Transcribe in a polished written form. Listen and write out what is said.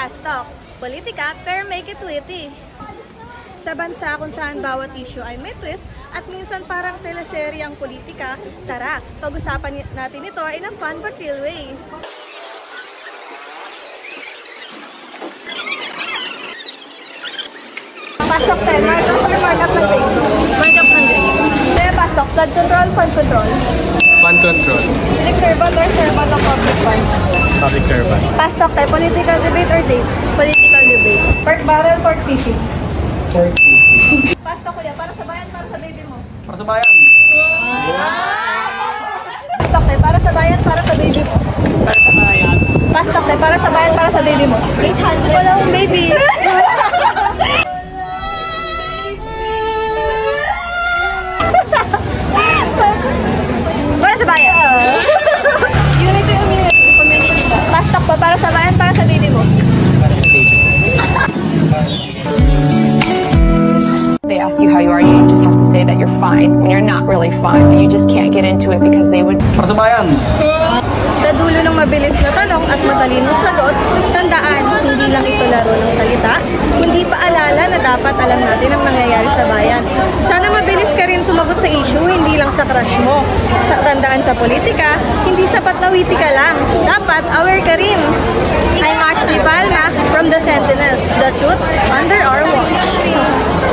Fast Talk, politika pero make it witty. Sa bansa kung saan bawat issue ay may twist at minsan parang teleserye ang politika, tara, pag-usapan natin ito in a fun but real way. Fast Talk tayo, markup or markup ng grade? Markup ng grade. Kaya Fast Talk, flood control, fund control? Fund control. Public servant or servant ng public funds? Public servant. Fast Talk tayo, political debate or date? Political debate. Pork barrel, pork sisig? Pork sisig. Fast Talk kuya, para sa bayan, para sa baby mo? Para sa bayan. Fast Talk tayo, para sa bayan, para sa baby mo? Para sa bayan. Fast Talk tayo, para sa bayan, para sa baby mo? 800. Wala akong baby. Para sa bayan. Unity, community. Fast Talk pa, para sa bayan, para sa baby mo? Para sa baby. They ask you how you are, you just have to say that you're fine when you're not really fine, but you just can't get into it because they would... Para sa bayan. Sa dulo ng mabilis na tanong at matalinong sagot, tandaan, hindi lang ito laro ng salita, kundi paalala na dapat alam natin ang nangyayari sa bayan. Sana mabilis ka rin sumagot sa issue, hindi lang sa crush mo. Sa tandaan sa politika, hindi sapat na witty ka lang. Dapat aware ka rin. I'm Ashley Palma from The Sentinel, the truth under our watch.